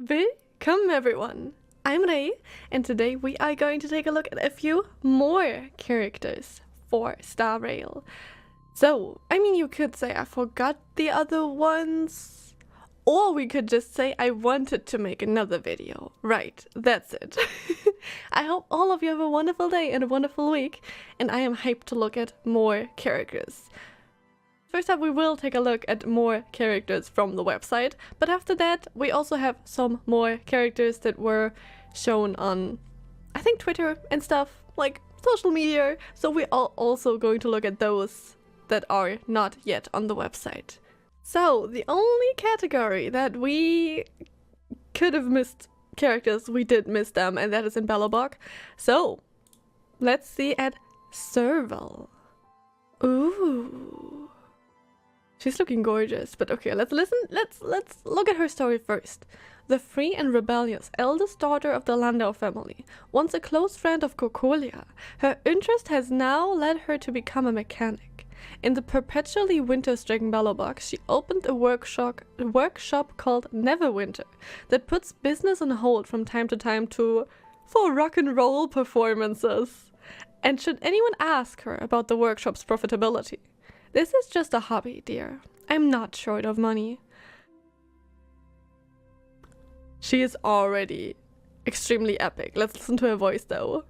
Welcome everyone, I'm Ray, and today we are going to take a look at a few more characters for Star Rail. So, I mean, you could say I forgot the other ones, or we could just say I wanted to make another video. Right, that's it. I hope all of you have a wonderful day and a wonderful week, and I am hyped to look at more characters. First up, we will take a look at more characters from the website, but after that, we also have some more characters that were shown on, I think, Twitter and stuff, like social media, so we are also going to look at those that are not yet on the website. So, the only category that we could have missed characters, we did miss them, and that is in Belobog. So, let's see at Serval. Ooh. She's looking gorgeous, but okay, let's look at her story first. The free and rebellious eldest daughter of the Landau family, once a close friend of Kokolia, her interest has now led her to become a mechanic. In the perpetually winter-stricken Belobog, she opened a workshop called Neverwinter that puts business on hold from time to time for rock and roll performances. And should anyone ask her about the workshop's profitability, this is just a hobby, dear. I'm not short of money. She is already extremely epic. Let's listen to her voice, though.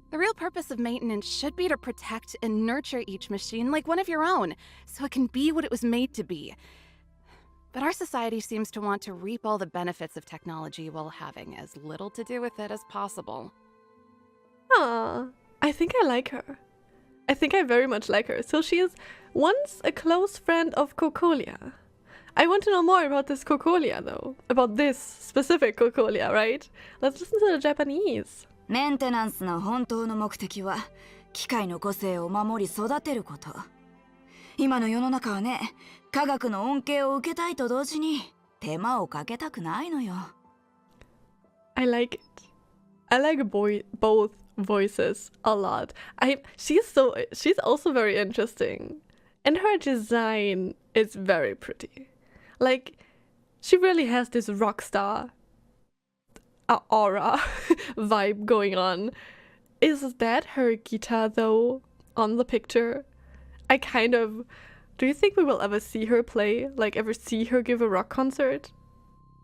The real purpose of maintenance should be to protect and nurture each machine like one of your own, so it can be what it was made to be. But our society seems to want to reap all the benefits of technology while having as little to do with it as possible. Ah, I think I like her. I think I very much like her. So she is once a close friend of Kokolia. I want to know more about this Kokolia, though. About this specific Kokolia, right? Let's listen to the Japanese. メンテナンスの本当の目的は機械の個性を守り育てること。今の世の中はね、科学の恩恵を受けたいと同時に手間をかけたくないのよ。I like it. I like both voices a lot. She's also very interesting, and her design is very pretty. Like, she really has this rock star aura vibe going on. Is that her guitar though on the picture? Do you think we will ever see her play? Like, ever see her give a rock concert?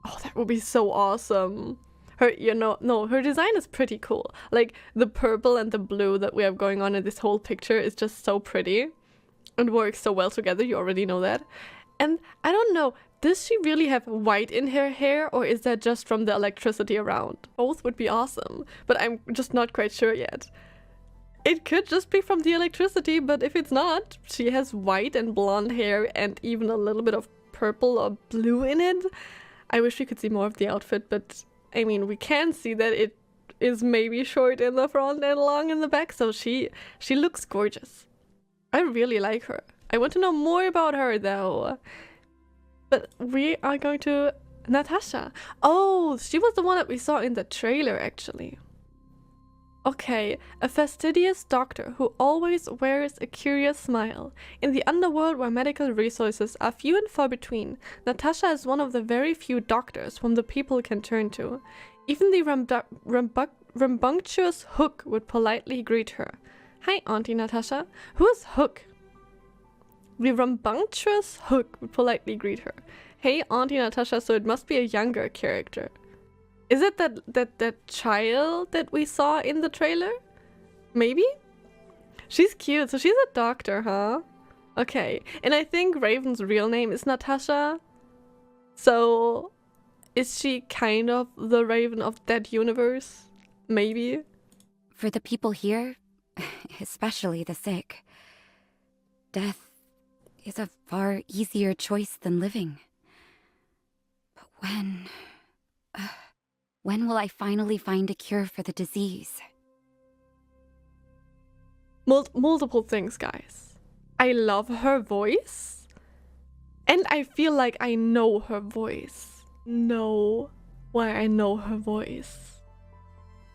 Oh, that would be so awesome. Her design is pretty cool. Like, the purple and the blue that we have going on in this whole picture is just so pretty and works so well together. You already know that. And I don't know, does she really have white in her hair, or is that just from the electricity around? Both would be awesome, but I'm just not quite sure yet. It could just be from the electricity, but if it's not, she has white and blonde hair and even a little bit of purple or blue in it. I wish we could see more of the outfit, but I mean, we can see that it is maybe short in the front and long in the back, so she looks gorgeous. I really like her. I want to know more about her, though. But we are going to Natasha. Oh, she was the one that we saw in the trailer, actually. Okay, a fastidious doctor who always wears a curious smile. In the underworld where medical resources are few and far between, Natasha is one of the very few doctors whom the people can turn to. Even the rambunctious Hook would politely greet her. Hi, Auntie Natasha. Who is Hook? The rambunctious Hook would politely greet her. Hey, Auntie Natasha, so it must be a younger character. Is it that child that we saw in the trailer? Maybe? She's cute, so she's a doctor, huh? Okay, and I think Raven's real name is Natasha. So, is she kind of the Raven of that universe? Maybe? For the people here, especially the sick, death is a far easier choice than living. But when will I finally find a cure for the disease? Multiple things, guys. I love her voice, and I feel like I know her voice. Know why I know her voice.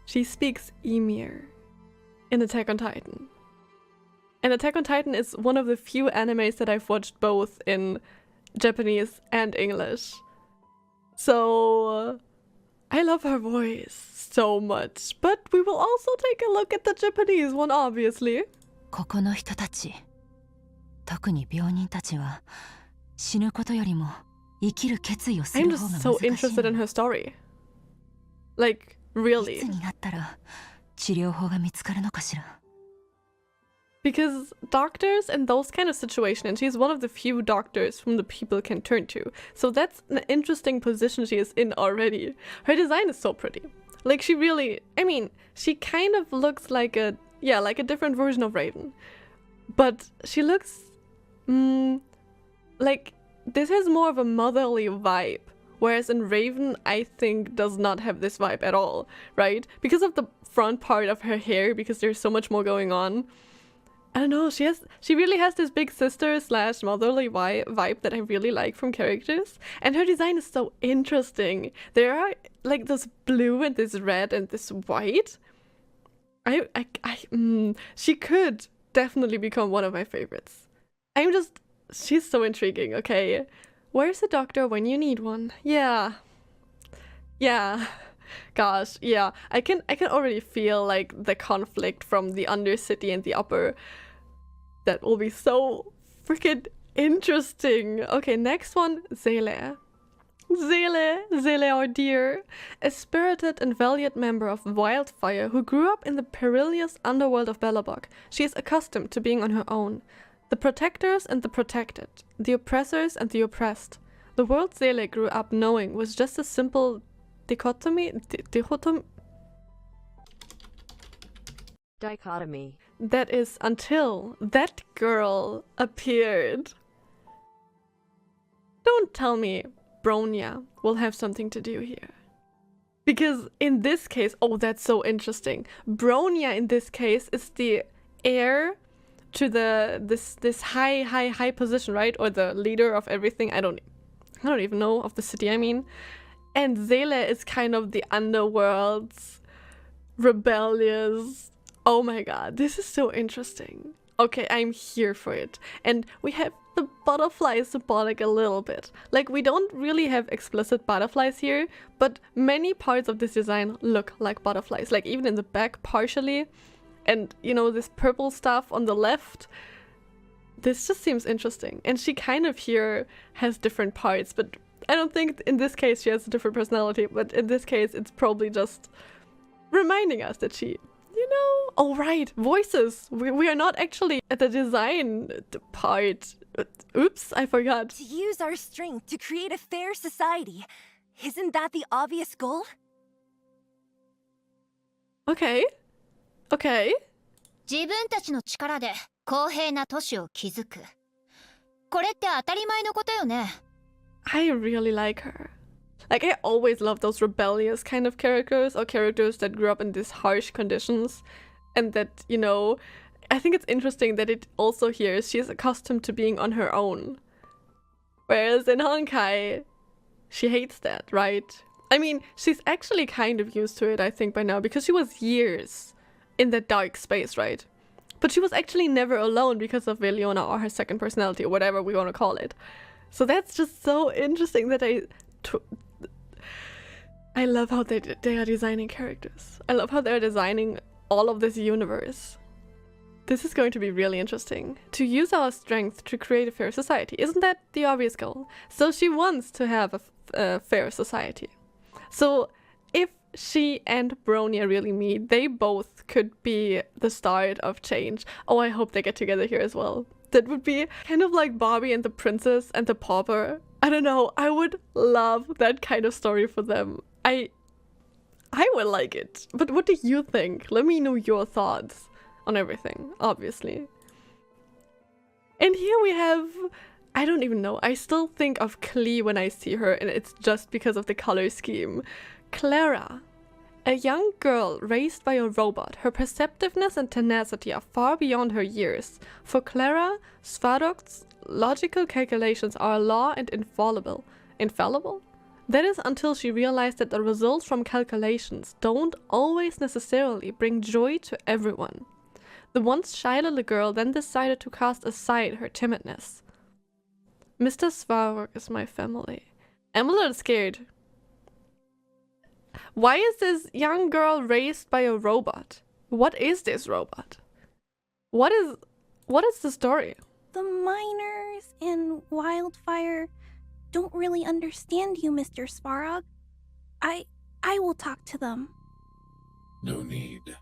She speaks Ymir in Attack on Titan. And Attack on Titan is one of the few animes that I've watched both in Japanese and English. So I love her voice so much, but we will also take a look at the Japanese one, obviously. ここの人たち、特に病人たちは死ぬことよりも生きる決意をす I'm る方が just so 難しい interested in の。 her story. Like, really. いつになったら治療法が見つかるのかしら。 Because doctors in those kind of situations, and she's one of the few doctors whom the people can turn to. So that's an interesting position she is in already. Her design is so pretty. Like, she really, I mean, she kind of looks like a, yeah, like a different version of Raven. But she looks, like, this has more of a motherly vibe. Whereas in Raven, I think, does not have this vibe at all, right? Because of the front part of her hair, because there's so much more going on. I don't know, she really has this big sister / motherly vibe that I really like from characters. And her design is so interesting. There are like this blue and this red and this white. She could definitely become one of my favorites. She's so intriguing, okay. Where's the doctor when you need one? Yeah. Gosh, yeah. I can already feel like the conflict from the Undercity and the Upper. That will be so freaking interesting. Okay, next one, Seele. Seele, our dear. A spirited and valiant member of Wildfire who grew up in the perilous underworld of Belobog. She is accustomed to being on her own. The protectors and the protected. The oppressors and the oppressed. The world Seele grew up knowing was just a simple dichotomy. That is until that girl appeared. Don't tell me Bronya will have something to do here. Because in this case, oh, that's so interesting. Bronya in this case is the heir to this high position, right? Or the leader of everything. I don't even know, of the city, I mean. And Seele is kind of the underworld's rebellious. Oh my god, this is so interesting. Okay, I'm here for it. And we have the butterfly symbolic a little bit. Like, we don't really have explicit butterflies here, but many parts of this design look like butterflies. Like, even in the back partially. And, you know, this purple stuff on the left. This just seems interesting. And she kind of here has different parts, but I don't think in this case she has a different personality. But in this case, it's probably just reminding us that she... You know, oh right, voices. We are not actually at the design part. Oops, I forgot. To use our strength to create a fair society. Isn't that the obvious goal? Okay. 自分たちの力で公平な都市を築く。これって当たり前のことよね。I really like her. Like, I always love those rebellious kind of characters, or characters that grew up in these harsh conditions. And that, you know, I think it's interesting that it also here, she's accustomed to being on her own. Whereas in Honkai, she hates that, right? I mean, she's actually kind of used to it, I think, by now, because she was years in that dark space, right? But she was actually never alone because of Veliona, or her second personality, or whatever we want to call it. So that's just so interesting that I love how they are designing characters. I love how they're designing all of this universe. This is going to be really interesting. To use our strength to create a fair society. Isn't that the obvious goal? So she wants to have a fair society. So if she and Bronya really meet, they both could be the start of change. Oh, I hope they get together here as well. That would be kind of like Bobby and the Princess and the Pauper. I don't know, I would love that kind of story for them. I would like it. But what do you think? Let me know your thoughts on everything, obviously. And here we have... I don't even know. I still think of Klee when I see her, and it's just because of the color scheme. Clara. A young girl raised by a robot. Her perceptiveness and tenacity are far beyond her years. For Clara, Svarog's logical calculations are a law and infallible. Infallible? That is until she realized that the results from calculations don't always necessarily bring joy to everyone. The once shy little girl then decided to cast aside her timidness. Mr. Svarog is my family. I'm a little scared. Why is this young girl raised by a robot? What is this robot? What is the story? The miners in Wildfire don't really understand you, Mr. Sparrog. I will talk to them. No need.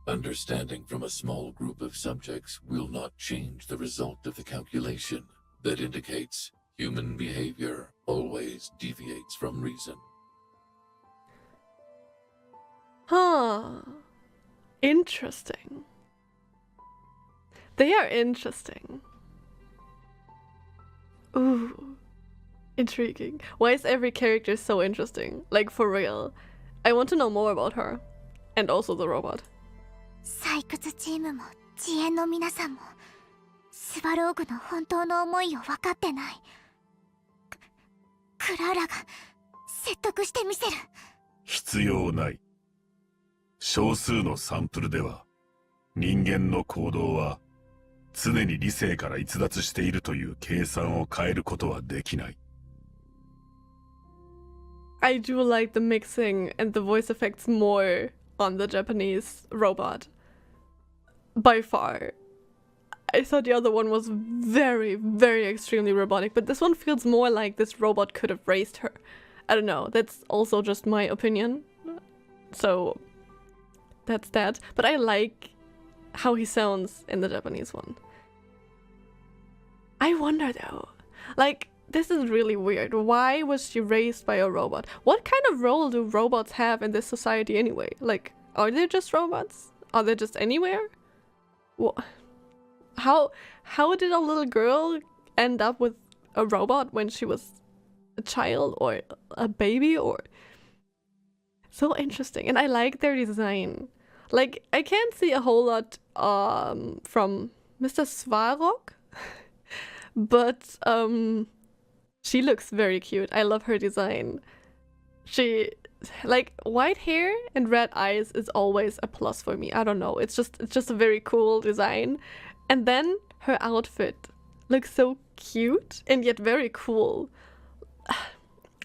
Understanding from a small group of subjects will not change the result of the calculation that indicates human behavior always deviates from reason. Huh. Interesting. They are interesting. Ooh. Intriguing. Why is every character so interesting? Like, for real. I want to know more about her. And also the robot. 採掘チームも自演の皆さんもスバローグの本当の思いを分かってない。クララが説得してみせる。必要ない。少数のサンプルでは人間の行動は常に理性から逸脱しているという計算を変えることはできない。I do like the mixing and the voice effects more on the Japanese robot. By far. I thought the other one was very, very extremely robotic, but this one feels more like this robot could have raised her. I don't know, that's also just my opinion. So, that's that. But I like how he sounds in the Japanese one. I wonder though, like, this is really weird. Why was she raised by a robot? What kind of role do robots have in this society anyway? Like, are they just robots? Are they just anywhere? What? How did a little girl end up with a robot when she was a child or a baby? Or so interesting. And I like their design. Like, I can't see a whole lot from Mr. Svarog, but she looks very cute. I love her design. She, like, white hair and red eyes is always a plus for me. I don't know. It's just a very cool design. And then her outfit looks so cute and yet very cool.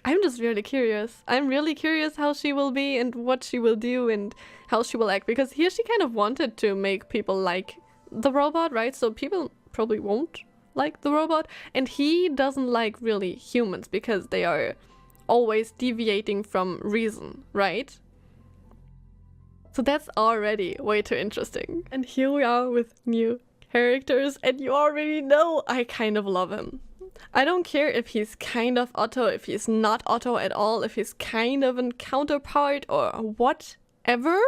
I'm just really curious. I'm really curious how she will be and what she will do and how she will act. Because here she kind of wanted to make people like the robot, right? So people probably won't like the robot, and he doesn't like really humans because they are always deviating from reason, right? So that's already way too interesting. And here we are with new characters, and you already know I kind of love him. I don't care if he's kind of Otto, if he's not Otto at all, if he's kind of a counterpart or whatever.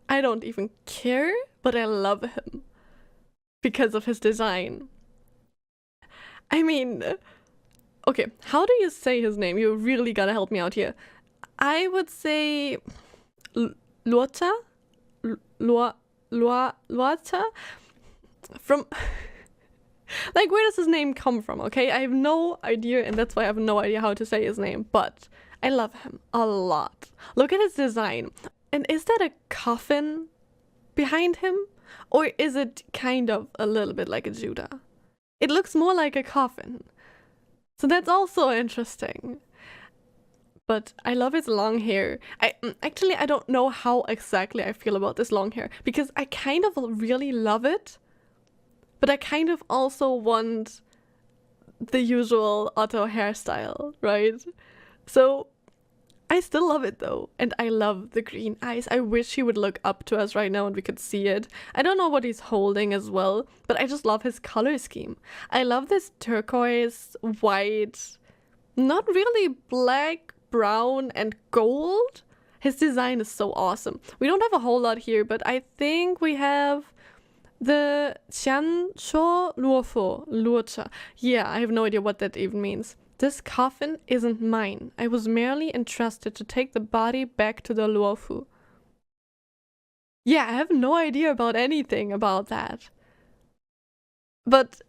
I don't even care, but I love him because of his design. I mean, okay, how do you say his name? You really gotta help me out here. I would say Luocha? Luocha? From... like, where does his name come from, okay? I have no idea, and that's why I have no idea how to say his name, but I love him a lot. Look at his design. And is that a coffin behind him? Or is it kind of a little bit like a Judah? It looks more like a coffin. So that's also interesting. But I love his long hair. I don't know how exactly I feel about this long hair, because I kind of really love it, but I kind of also want the usual Otto hairstyle, right? So I still love it though, and I love the green eyes. I wish he would look up to us right now and we could see it. I don't know what he's holding as well, but I just love his color scheme. I love this turquoise, white, not really black, brown, and gold. His design is so awesome. We don't have a whole lot here, but I think we have the Qianshuo Luocha. Yeah, I have no idea what that even means. This coffin isn't mine. I was merely entrusted to take the body back to the Luofu. Yeah, I have no idea about anything about that. But,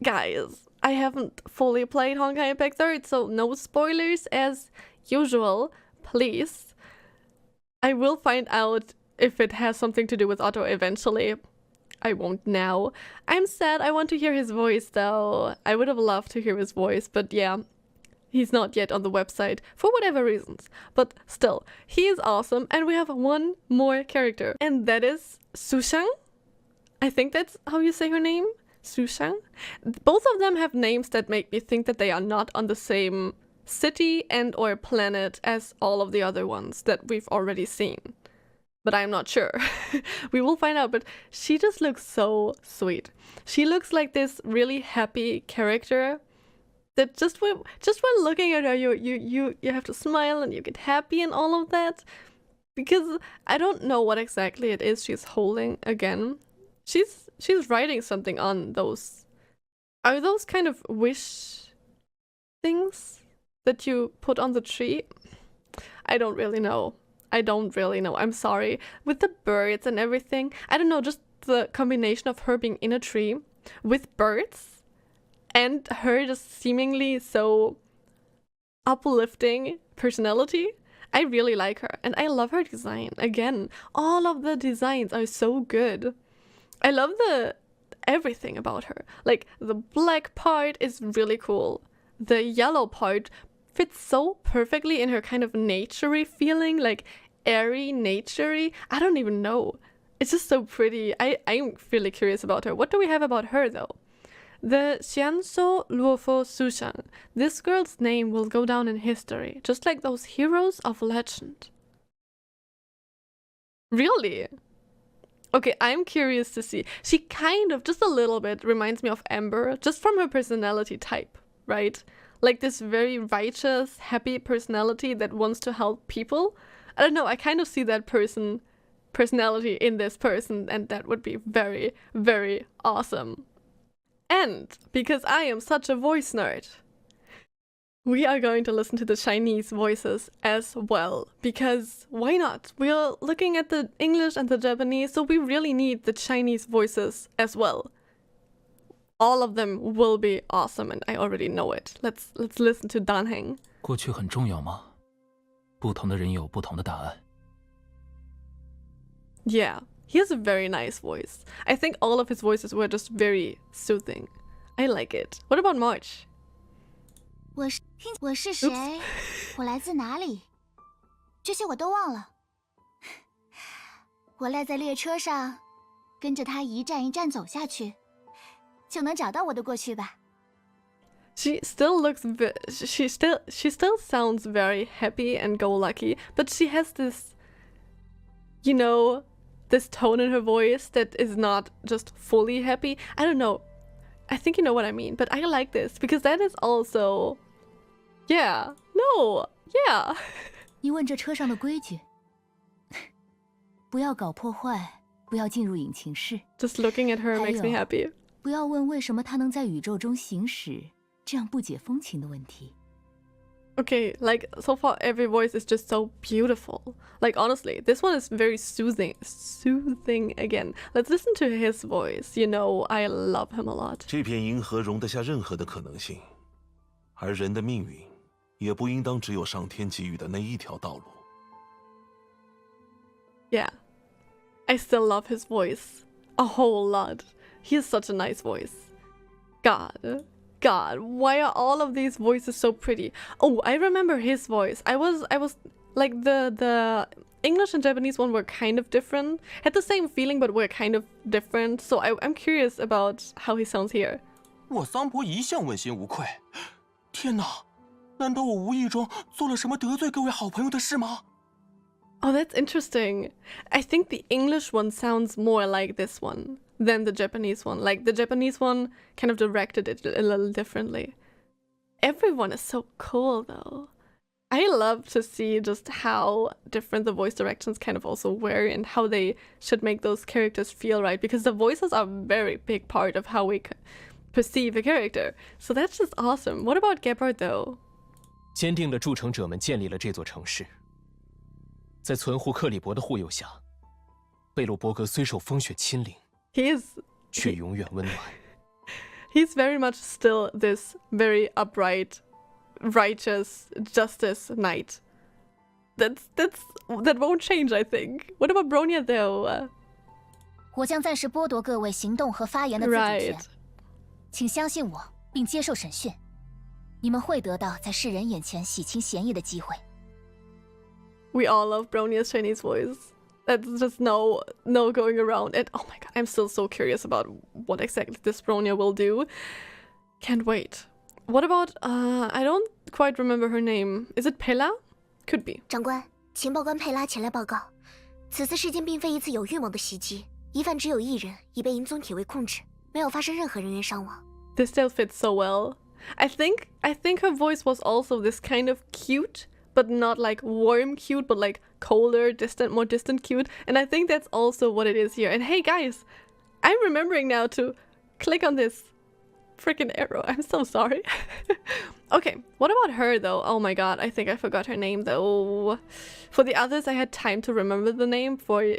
guys, I haven't fully played Honkai Impact 3rd, so no spoilers as usual, please. I will find out if it has something to do with Otto eventually. I won't now. I'm sad. I want to hear his voice though. I would have loved to hear his voice, but yeah. he's not yet on the website for whatever reasons. But still, he is awesome. And we have one more character, and that is Sushang. I think that's how you say her name, Sushang. Both of them have names that make me think that they are not on the same city and or planet as all of the other ones that we've already seen. But I'm not sure. We will find out, but she just looks so sweet. She looks like this really happy character that just when looking at her, you have to smile and you get happy and all of that. Because I don't know what exactly it is she's holding again. She's writing something on those. Are those kind of wish things that you put on the tree? I don't really know. I'm sorry. With the birds and everything, I don't know, just the combination of her being in a tree with birds and her just seemingly so uplifting personality. I really like her and I love her design. Again, all of the designs are so good. I love everything about her. Like the black part is really cool. The yellow part fits so perfectly in her kind of naturey feeling, like airy, naturey. I don't even know. It's just so pretty. I'm really curious about her. What do we have about her though? The Xianso Luofo Sushang. This girl's name will go down in history, just like those heroes of legend. Really? Okay, I'm curious to see. She kind of, just a little bit, reminds me of Amber, just from her personality type, right? Like this very righteous, happy personality that wants to help people. I don't know, I kind of see that personality in this person, and that would be very, very awesome. And because I am such a voice nerd, we are going to listen to the Chinese voices as well, because why not? We're looking at the English and the Japanese, so we really need the Chinese voices as well. All of them will be awesome, and I already know it. Let's listen to Dan Heng. 过去很重要吗？不同的人有不同的答案。 Yeah, he has a very nice voice. I think all of his voices were just very soothing. I like it. What about March? 我是谁？我来自哪里？这些我都忘了。我赖在列车上，跟着他一站一站走下去，就能找到我的过去吧。 She still looks she still sounds very happy and go lucky, but she has this, you know, this tone in her voice that is not just fully happy. I don't know. I think you know what I mean, but I like this because that is also, yeah, no, yeah. 你问这车上的规矩，不要搞破坏，不要进入引擎室。 Just looking at her makes me happy. 不要问为什么它能在宇宙中行驶，这样不解风情的问题。 Okay, like so far every voice is just so beautiful. Like honestly, this one is very soothing again. Let's listen to his voice. You know, I love him a lot. 这片银河容得下任何的可能性，而人的命运也不应当只有上天给予的那一条道路。 Yeah, I still love his voice a whole lot. He has such a nice voice. God, why are all of these voices so pretty? Oh, I remember his voice. I was like the English and Japanese one were kind of different. Had the same feeling, but were kind of different. So I'm curious about how he sounds here. 我桑婆一向问心无愧。天哪，难道我无意中做了什么得罪各位好朋友的事吗？ Oh, that's interesting. I think the English one sounds more like this one than the Japanese one. Like the Japanese one kind of directed it a little differently. Everyone is so cool though. I love to see just how different the voice directions kind of also were and how they should make those characters feel right, because the voices are a very big part of how we perceive a character. So that's just awesome. What about Gebhardt though? 坚定的筑城者们建立了这座城市，在存护克里伯的护佑下，贝洛伯格虽受风雪侵凌， 却永远温暖。 He's very much still this very upright, righteous justice knight. That won't change, I think. What about Bronya though? 我将暂时剥夺各位行动和发言的自主权，请相信我并接受审讯。你们会得到在世人眼前洗清嫌疑的机会。We all love Bronia's Chinese voice. That's just no going around it. Oh my god, I'm still so curious about what exactly this Bronia will do. Can't wait. What about, I don't quite remember her name. Is it Pela? Could be. 长官，情报官佩拉前来报告，此次事件并非一次有预谋的袭击，疑犯只有一人，已被银宗铁卫控制，没有发生任何人员伤亡。This still fits so well. I think her voice was also this kind of cute, but not like warm cute, but like colder, distant, more distant cute. And I think that's also what it is here. And hey guys, I'm remembering now to click on this freaking arrow. I'm so sorry. Okay, what about her though? Oh my god, I think I forgot her name though. For the others, I had time to remember the name. For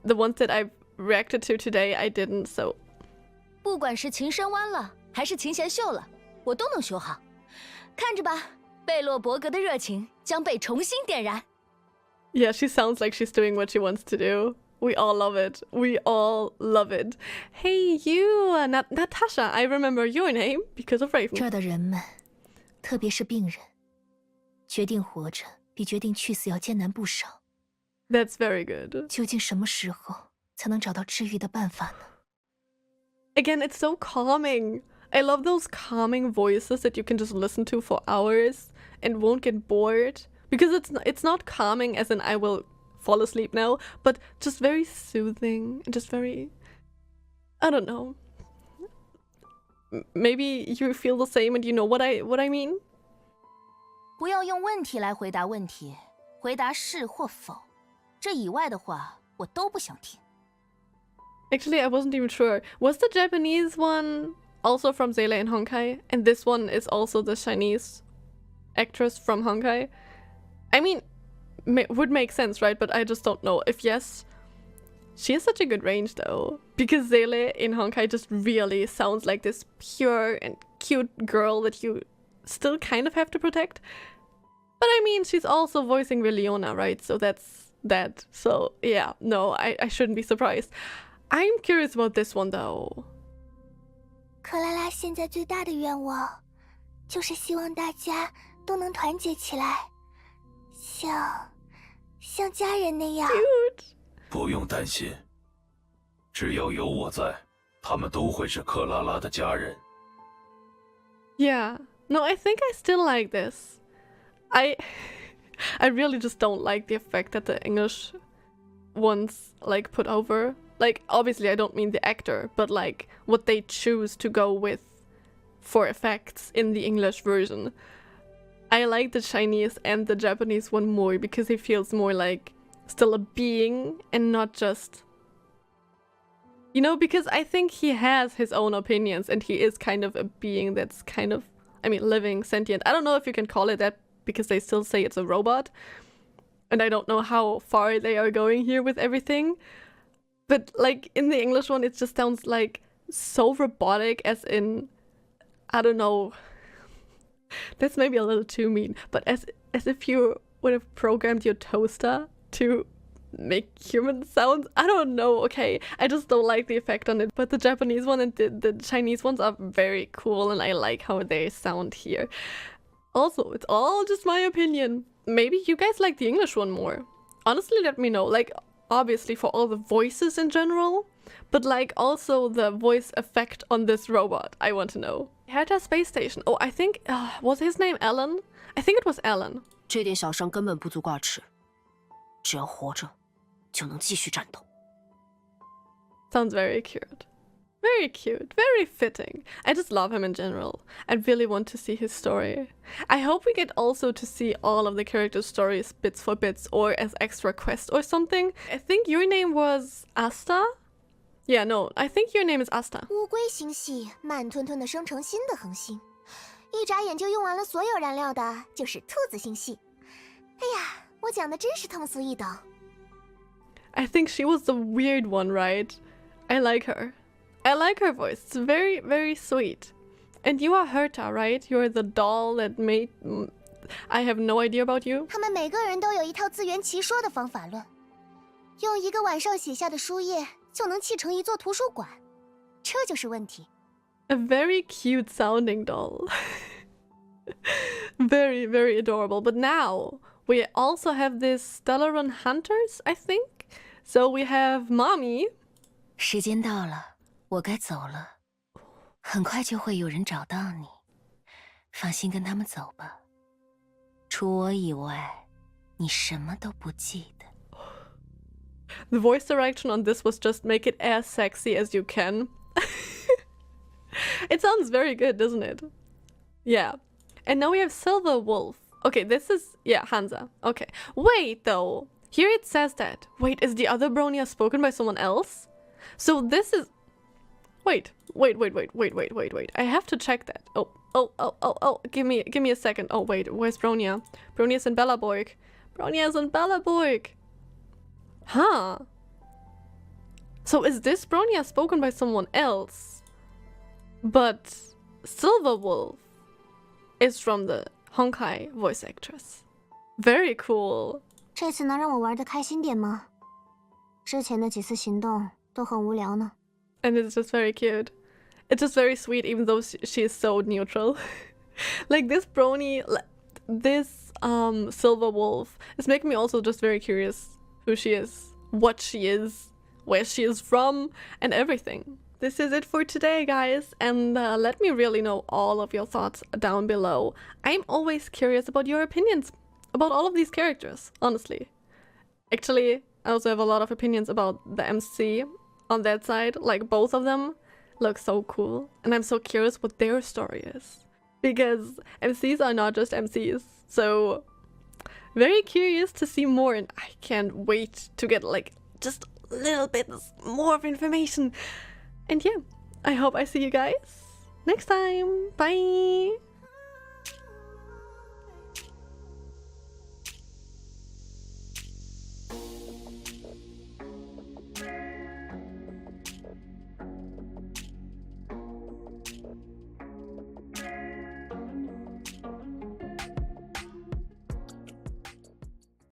the ones that I've reacted to today, I didn't, so. 不管是琴声弯了，还是琴弦锈了，我都能修好。看着吧，贝洛伯格的热情将被重新点燃。Yeah, she sounds like she's doing what she wants to do. We all love it. We all love it. Hey, you, Natasha. I remember your name because of Raven. 这儿的人们，特别是病人，决定活着比决定去死要艰难不少。That's very good. 究竟什么时候才能找到治愈的办法呢？ Again, it's so calming. I love those calming voices that you can just listen to for hours and won't get bored. Because it's not calming as in I will fall asleep now, but just very soothing and just very, I don't know. Maybe you feel the same and you know what I mean? 不要用问题来回答问题，回答是或否。这以外的话，我都不想听。 Actually, I wasn't even sure. Was the Japanese one also from Seele and Honkai? And this one is also the Chinese actress from Honkai? I mean, would make sense, right? But I just don't know. If yes, she has such a good range though. Because Seele in Honkai just really sounds like this pure and cute girl that you still kind of have to protect. But I mean, she's also voicing Leona, right? So that's that. So yeah, no, I shouldn't be surprised. I'm curious about this one though. 克拉拉现在最大的愿望，就是希望大家都能团结起来，像家人那样。不用担心，只要有我在，他们都会是克拉拉的家人。Yeah, no, I think I still like this. I really just don't like the effect that the English ones like put over. Like, obviously I don't mean the actor, but like what they choose to go with for effects in the English version. I like the Chinese and the Japanese one more because he feels more like still a being and not just, you know, because I think he has his own opinions and he is kind of a being that's kind of, I mean, living, sentient. I don't know if you can call it that because they still say it's a robot. And I don't know how far they are going here with everything. But like in the English one, it just sounds like so robotic, as in, I don't know. That's maybe a little too mean, but as if you would have programmed your toaster to make human sounds. I don't know, okay. I just don't like the effect on it. But the Japanese one and the Chinese ones are very cool and I like how they sound here. Also, it's all just my opinion. Maybe you guys like the English one more. Honestly, let me know. Like, obviously for all the voices in general, but like also the voice effect on this robot. I want to know. Herta Space Station. Oh, I think, was his name Alan? I think it was Alan. 这点小伤根本不足挂齿，只要活着，就能继续战斗。 Sounds very cute. Very cute. Very fitting. I just love him in general. I really want to see his story. I hope we get also to see all of the characters' stories bits for bits or as extra quests or something. I think your name was Asta? Yeah, no, I think your name is Asta. 乌龟星系慢吞吞地生成新的恒星，一眨眼就用完了所有燃料的，就是兔子星系。哎呀，我讲的真是通俗易懂。 I think she was the weird one, right? I like her. I like her voice. It's very, very sweet. And you are Herta, right? You're the doll that made... I have no idea about you. 他们每个人都有一套自圆其说的方法论，用一个晚上写下的书页就能砌成一座图书馆，这就是问题。 A very cute sounding doll. Very, very adorable. But now we also have this Stellaron Hunters, I think. So we have Mommy. 时间到了，我该走了。很快就会有人找到你，放心跟他们走吧。除我以外，你什么都不记得。The voice direction on this was just make it as sexy as you can. It sounds very good, doesn't it? Yeah. And now we have Silver Wolf. Okay, this is... yeah, Hansa. Okay. Wait, though. Here it says that. Wait, is the other Bronya spoken by someone else? So this is... Wait. I have to check that. Oh. Give me a second. Oh, wait. Where's Bronya? Bronya's in Bellaborg. Bronya's in Bellaborg. Huh. So is this Bronya spoken by someone else? But Silver Wolf is from the Honkai voice actress. Very cool. 这次能让我玩得开心点吗？之前的几次行动都很无聊呢。 And it's just very cute. It's just very sweet, even though she is so neutral. Like this Brony, this Silver Wolf is making me also just very curious who she is, what she is, where she is from, and everything. This is it for today, guys, and let me really know all of your thoughts down below. I'm always curious about your opinions about all of these characters, honestly. Actually, I also have a lot of opinions about the MC on that side. Like, both of them look so cool, and I'm so curious what their story is. Because MCs are not just MCs, so very curious to see more, and I can't wait to get like just a little bit more of information. And yeah, I hope I see you guys next time. Bye!